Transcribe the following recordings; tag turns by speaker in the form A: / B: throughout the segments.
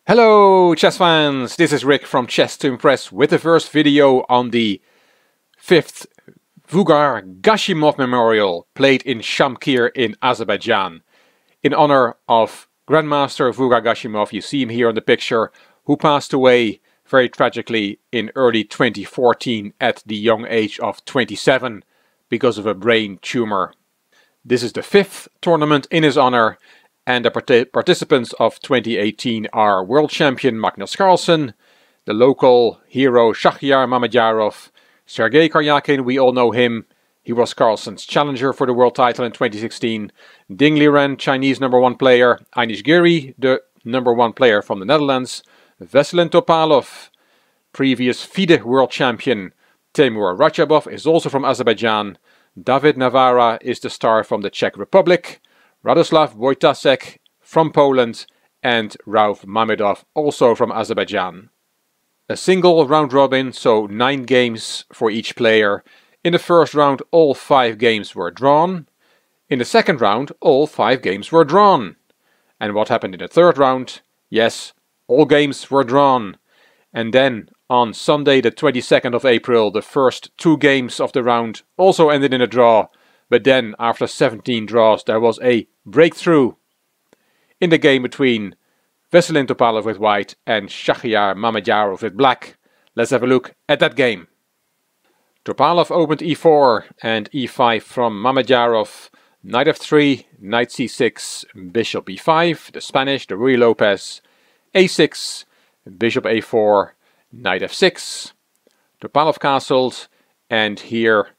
A: Hello chess fans, this is Rick from Chess to Impress with the first video on the 5th Vugar Gashimov Memorial played in Shamkir in Azerbaijan. In honor of Grandmaster Vugar Gashimov, you see him here on the picture, who passed away very tragically in early 2014 at the young age of 27 because of a brain tumor. This is the 5th tournament in his honor. And the participants of 2018 are world champion Magnus Carlsen, the local hero Topalov-Mamedyarov, Sergei Karyakin, we all know him, he was Carlsen's challenger for the world title in 2016, Ding Liren, Chinese #1 player, Anish Giri, the #1 player from the Netherlands, Veselin Topalov, previous FIDE world champion, Temur Rajabov is also from Azerbaijan, David Navara is the star from the Czech Republic, Radoslav Wojtasek from Poland and Rauf Mamedov also from Azerbaijan. A single round robin, so 9 games for each player. In the first round all 5 games were drawn. In the second round all 5 games were drawn. And what happened in the third round? Yes, all games were drawn. And then on Sunday the 22nd of April the first 2 games of the round also ended in a draw. But then, after 17 draws, there was a breakthrough in the game between Veselin Topalov with white and Topalov-Mamedyarov with black. Let's have a look at that game. Topalov opened e4 and e5 from Mamedyarov. Knight f3, knight c6, bishop e5, the Spanish, the Ruy Lopez. a6, bishop a4, knight f6. Topalov castled, and here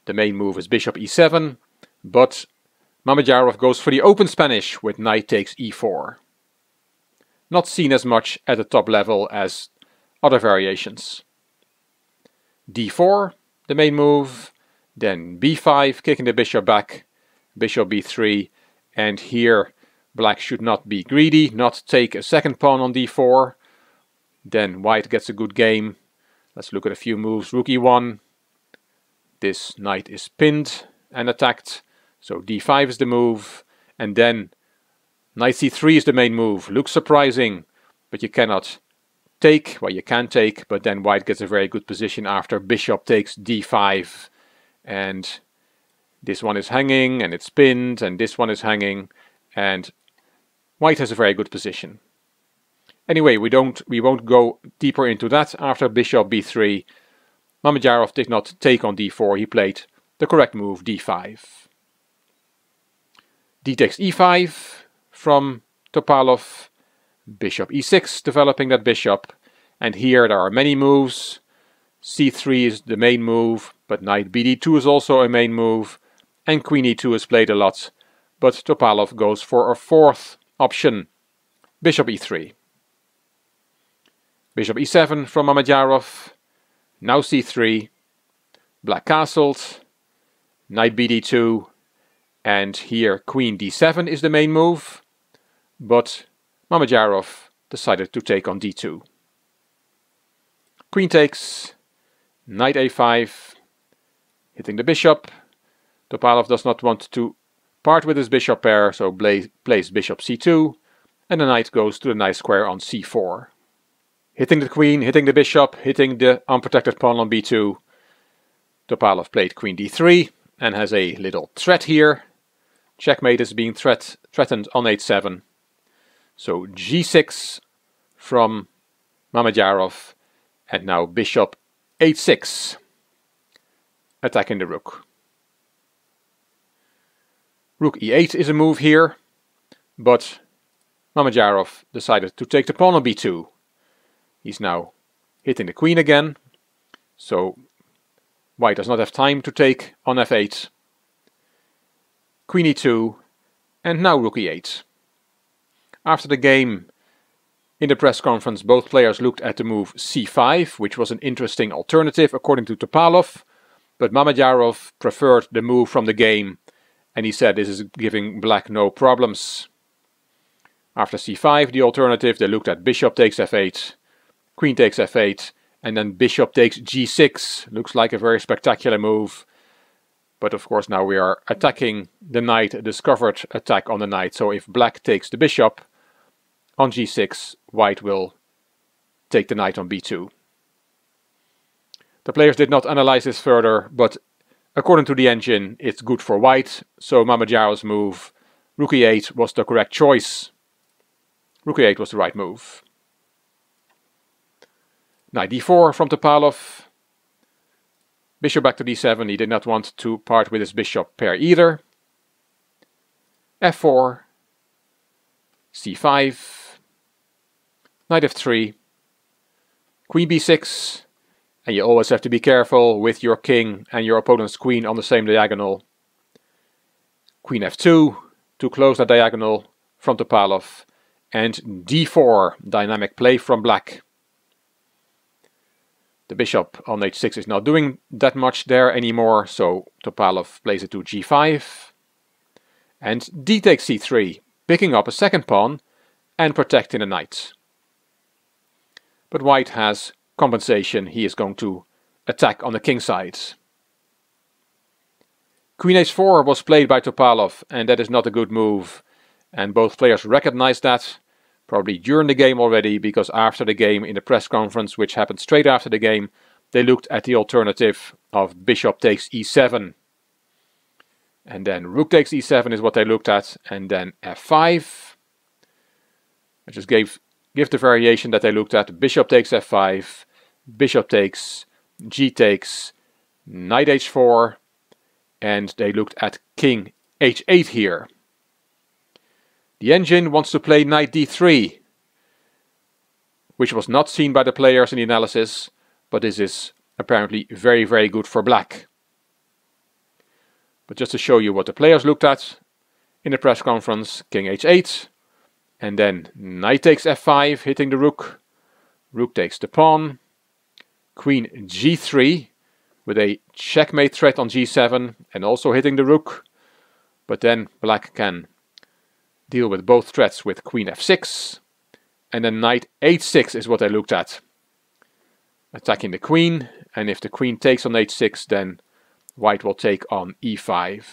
A: the main move is bishop e7, but Mamedyarov goes for the open Spanish with knight takes e4. Not seen as much at the top level as other variations. d4, the main move, then b5, kicking the bishop back, bishop b3, and here black should not be greedy, not take a second pawn on d4. Then white gets a good game. Let's look at a few moves. Rook e1. This knight is pinned and attacked, so d5 is the move, and then knight c3 is the main move. Looks surprising, but you cannot take. Well, you can take, but then white gets a very good position after bishop takes d5, and this one is hanging, and it's pinned, and this one is hanging, and white has a very good position. Anyway, we won't go deeper into that. After bishop b3, Mamedyarov did not take on d4, he played the correct move, d5. d takes e5 from Topalov, bishop e6, developing that bishop, and here there are many moves. c3 is the main move, but knight bd2 is also a main move, and queen e2 is played a lot, but Topalov goes for a 4th option, bishop e3. Bishop e7 from Mamedyarov. Now c3, black castled, knight bd2, and here queen d7 is the main move, but Mamedyarov decided to take on d2. Queen takes, knight a5, hitting the bishop. Topalov does not want to part with his bishop pair, so plays bishop c2, and the knight goes to the nice square on c4. Hitting the queen, hitting the bishop, hitting the unprotected pawn on b2. Topalov played queen d3 and has a little threat here. Checkmate is being threatened on h7. So g6 from Mamedyarov, and now bishop h6, attacking the rook. Rook e8 is a move here, but Mamedyarov decided to take the pawn on b2. He's now hitting the queen again, so white does not have time to take on f8. Queen e2, and now rook e8. After the game, in the press conference, both players looked at the move c5, which was an interesting alternative according to Topalov, but Mamedyarov preferred the move from the game, and he said this is giving black no problems. After c5, the alternative, they looked at bishop takes f8, queen takes f8, and then bishop takes g6. Looks like a very spectacular move. But of course now we are attacking the knight, a discovered attack on the knight. So if black takes the bishop, on g6, white will take the knight on b2. The players did not analyze this further, but according to the engine, it's good for white, so Mamedyarov's move, rook e8, was the correct choice. Rook e8 was the right move. Knight d4 from Topalov. Bishop back to d7, he did not want to part with his bishop pair either. f4, c5, knight f3, queen b6, and you always have to be careful with your king and your opponent's queen on the same diagonal. Queen f2 to close that diagonal from Topalov, and d4, dynamic play from black. The bishop on h6 is not doing that much there anymore, so Topalov plays it to g5. And d takes c3, picking up a second pawn and protecting the knight. But white has compensation, he is going to attack on the king side. Queen h4 was played by Topalov, and that is not a good move. And both players recognize that, probably during the game already, because after the game, in the press conference, which happened straight after the game, they looked at the alternative of bishop takes e7. And then rook takes e7 is what they looked at, and then f5. I just give the variation that they looked at. Bishop takes f5, bishop takes, g takes, knight h4, and they looked at king h8 here. The engine wants to play knight d3, which was not seen by the players in the analysis, but this is apparently very, very good for black. But just to show you what the players looked at in the press conference, king h8, and then knight takes f5, hitting the rook, rook takes the pawn, queen g3, with a checkmate threat on g7, and also hitting the rook, but then black can deal with both threats with queen f6, and then knight h6 is what I looked at. Attacking the queen, and if the queen takes on h6, then white will take on e5.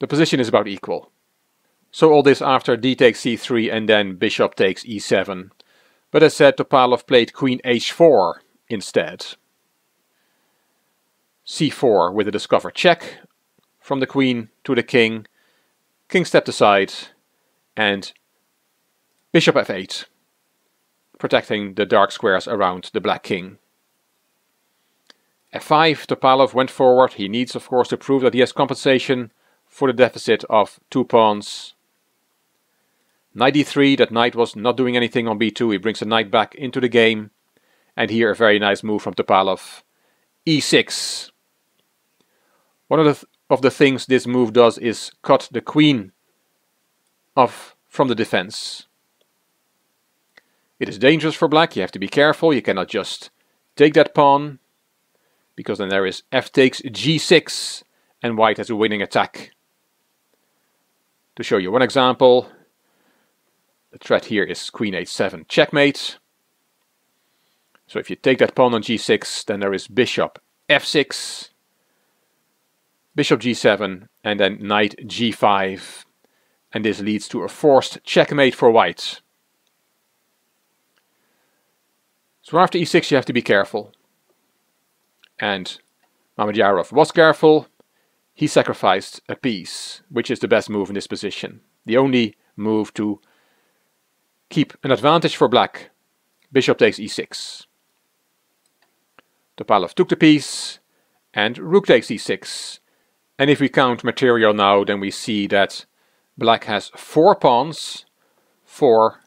A: The position is about equal. So all this after d takes c3 and then bishop takes e7. But as said, Topalov played queen h4 instead. c4 with a discovered check from the queen to the king. King stepped aside, and bishop f8, protecting the dark squares around the black king. f5, Topalov went forward. He needs, of course, to prove that he has compensation for the deficit of 2 pawns. Knight d3, that knight was not doing anything on b2. He brings the knight back into the game. And here a very nice move from Topalov. e6. One of the things this move does is cut the queen off from the defense. It is dangerous for black. You have to be careful. You cannot just take that pawn, because then there is f takes g6 and white has a winning attack. To show you one example, the threat here is queen h7 checkmate. So if you take that pawn on g6, then there is bishop f6, bishop g7, and then knight g5. And this leads to a forced checkmate for white. So after e6 you have to be careful. And Mamedyarov was careful. He sacrificed a piece, which is the best move in this position. The only move to keep an advantage for black. Bishop takes e6. Topalov took the piece, and rook takes e6. And if we count material now, then we see that black has 4 pawns for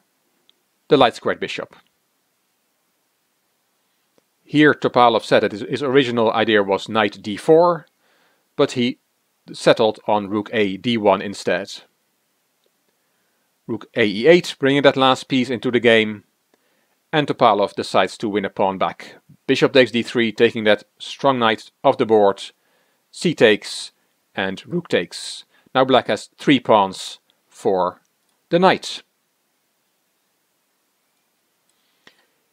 A: the light squared bishop. Here Topalov said that his original idea was knight d4, but he settled on rook a d1 instead. Rook a e8, bringing that last piece into the game, and Topalov decides to win a pawn back. Bishop takes d3, taking that strong knight off the board, c takes, and rook takes. Now black has 3 pawns for the knight.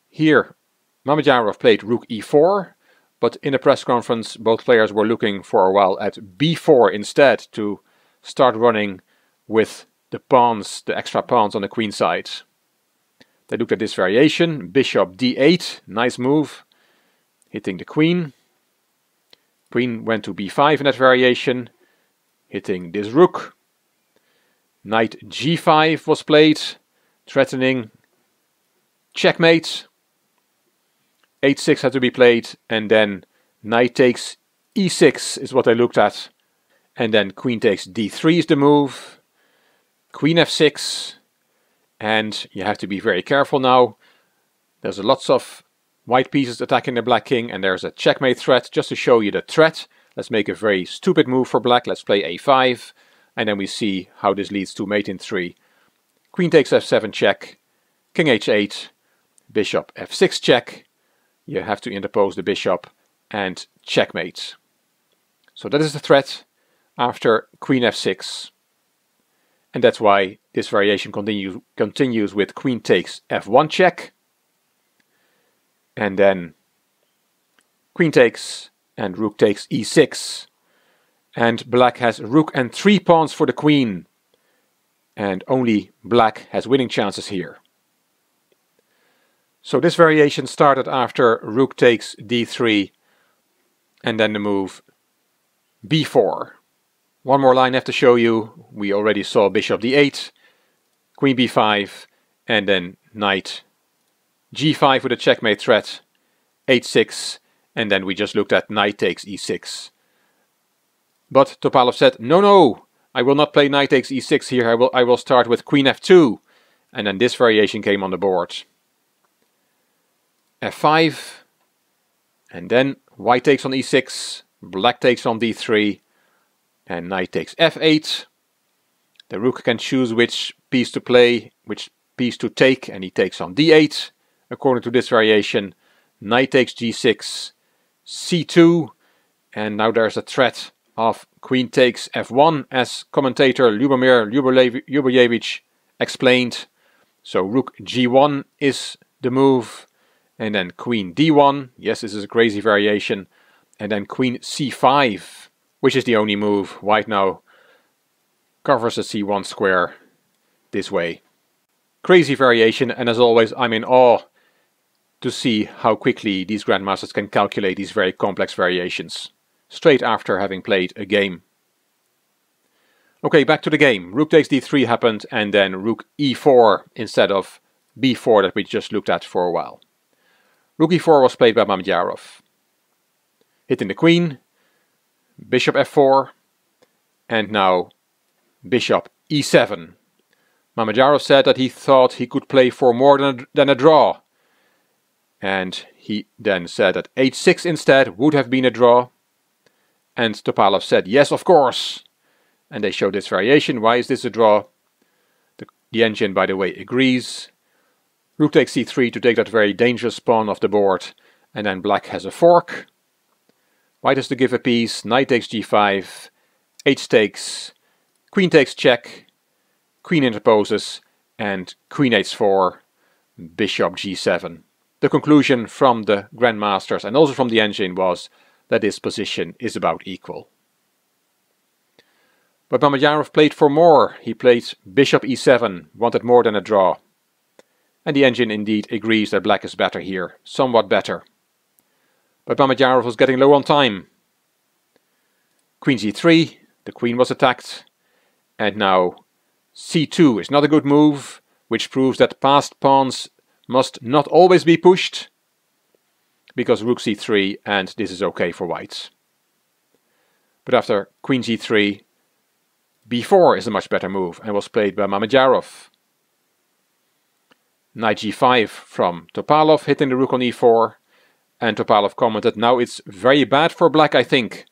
A: Here Mamedyarov played rook e4, but in a press conference both players were looking for a while at b4 instead to start running with the pawns, the extra pawns on the queen side. They looked at this variation, bishop d8, nice move, hitting the queen. Queen went to b5 in that variation, hitting this rook. Knight g5 was played, threatening checkmate. h6 had to be played, and then knight takes e6 is what I looked at. And then queen takes d3 is the move. Queen f6. And you have to be very careful now. There's lots of white pieces attacking the black king, and there's a checkmate threat. Just to show you the threat, let's make a very stupid move for black. Let's play a5, and then we see how this leads to mate in 3. Queen takes f7 check, king h8, bishop f6 check. You have to interpose the bishop, and checkmate. So that is the threat after queen f6. And that's why this variation continues with queen takes f1 check. And then queen takes and rook takes e6. And black has rook and 3 pawns for the queen. And only black has winning chances here. So this variation started after rook takes d3. And then the move b4. One more line I have to show you. We already saw bishop d8, queen b5, and then knight g5 with a checkmate threat, h6, and then we just looked at knight takes e6. But Topalov said, no, I will not play knight takes e6 here, I will start with queen f2, and then this variation came on the board. f5, and then white takes on e6, black takes on d3, and knight takes f8. The rook can choose which piece to play, which piece to take, and he takes on d8. According to this variation, knight takes g6, c2, and now there's a threat of queen takes f1, as commentator Lyubomir Lyuboyevich explained. So rook g1 is the move, and then queen d1. Yes, this is a crazy variation. And then queen c5, which is the only move. White now covers the c1 square this way. Crazy variation, and as always I'm in awe to see how quickly these grandmasters can calculate these very complex variations, straight after having played a game. Okay, back to the game. Rook takes d3 happened, and then rook e4 instead of b4 that we just looked at for a while. Rook e4 was played by Mamedyarov. Hitting the queen, bishop f4, and now bishop e7. Mamedyarov said that he thought he could play for more than a draw. And he then said that h6 instead would have been a draw. And Topalov said, yes, of course. And they showed this variation. Why is this a draw? The engine, by the way, agrees. Rook takes c3 to take that very dangerous pawn off the board. And then black has a fork. White has to give a piece. Knight takes g5. H takes. Queen takes check. Queen interposes. And queen h4. Bishop g7. The conclusion from the grandmasters and also from the engine was that this position is about equal. But Mamedyarov played for more. He played bishop e7, wanted more than a draw. And the engine indeed agrees that black is better here, somewhat better. But Mamedyarov was getting low on time. Queen c3, the queen was attacked. And now c2 is not a good move, which proves that passed pawns must not always be pushed, because rook c3, and this is okay for white. But after queen g3, b4 is a much better move and was played by Mamedyarov. Knight g5 from Topalov, hitting the rook on e4, and Topalov commented, now it's very bad for black, I think.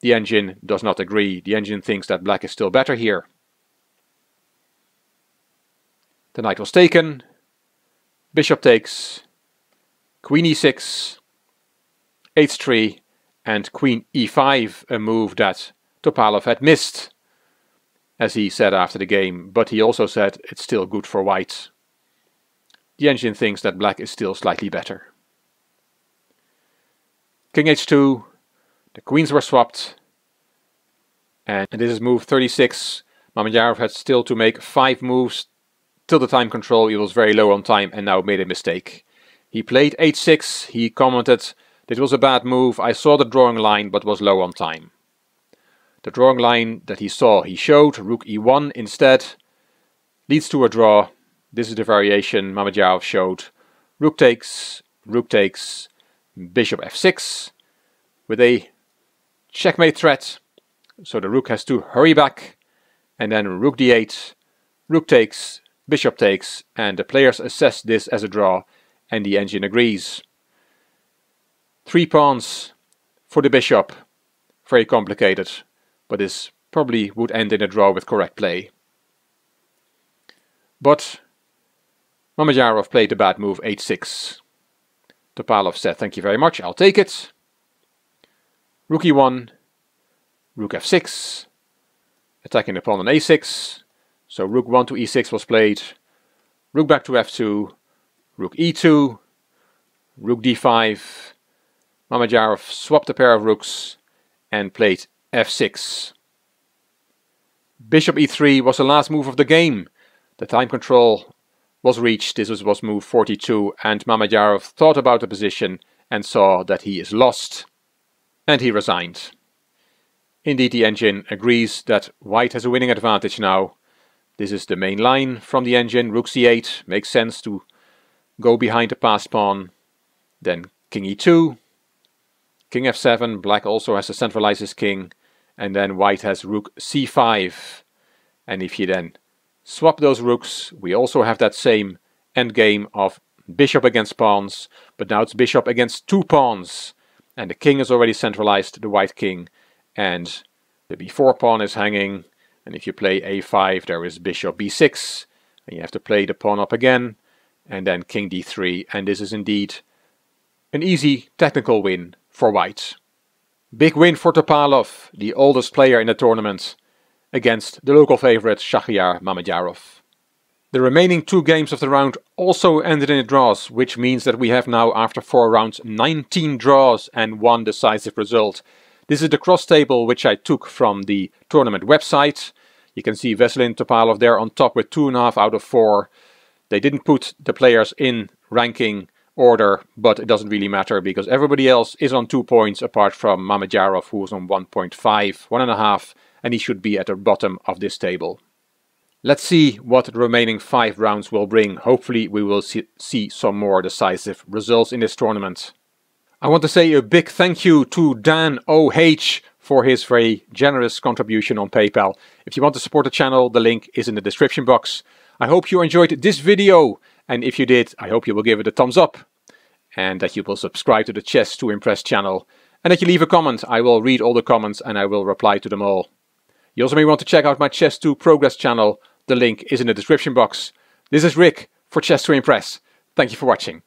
A: The engine does not agree. The engine thinks that black is still better here. The knight was taken. Bishop takes, queen e6, h3, and queen e5, a move that Topalov had missed, as he said after the game, but he also said it's still good for white. The engine thinks that black is still slightly better. King h2, the queens were swapped, and this is move 36. Mamedyarov had still to make 5 moves till the time control. He was very low on time and now made a mistake. He played h6. He commented, "This was a bad move. I saw the drawing line but was low on time." The drawing line that he saw, he showed. Rook e1 instead leads to a draw. This is the variation Mamedyarov showed. Rook takes, bishop f6 with a checkmate threat. So the rook has to hurry back, and then rook d8, rook takes, bishop takes, and the players assess this as a draw, and the engine agrees. 3 pawns for the bishop. Very complicated, but this probably would end in a draw with correct play. But Mamedyarov played the bad move h6. Topalov said, "Thank you very much, I'll take it." Rook e1, rook f6, attacking the pawn on a6. So rook 1 to e6 was played. Rook back to f2, rook e2, rook d5. Mamedyarov swapped a pair of rooks and played f6. Bishop e3 was the last move of the game. The time control was reached. This was move 42, and Mamedyarov thought about the position and saw that he is lost, and he resigned. Indeed, the engine agrees that white has a winning advantage now. This is the main line from the engine. Rook c8 makes sense to go behind the passed pawn. Then king e2, king f7. Black also has to centralize his king, and then white has rook c5. And if you then swap those rooks, we also have that same endgame of bishop against pawns, but now it's bishop against 2 pawns. And the king is already centralized, the white king, and the b4 pawn is hanging. And if you play a5, there is bishop b6, and you have to play the pawn up again, and then king d3, and this is indeed an easy technical win for white. Big win for Topalov, the oldest player in the tournament, against the local favorite Shamkir Mamedyarov. The remaining 2 games of the round also ended in draws, which means that we have now, after 4 rounds, 19 draws and 1 decisive result. This is the cross table which I took from the tournament website. You can see Veselin Topalov there on top with 2.5 out of 4. They didn't put the players in ranking order, but it doesn't really matter because everybody else is on 2 points apart from Mamedyarov, who was on 1.5, 1.5, and he should be at the bottom of this table. Let's see what the remaining 5 rounds will bring. Hopefully we will see some more decisive results in this tournament. I want to say a big thank you to Dan OH for his very generous contribution on PayPal. If you want to support the channel, the link is in the description box. I hope you enjoyed this video, and if you did, I hope you will give it a thumbs up, and that you will subscribe to the Chess to Impress channel, and that you leave a comment. I will read all the comments and I will reply to them all. You also may want to check out my Chess to Progress channel. The link is in the description box. This is Rick for Chess to Impress. Thank you for watching.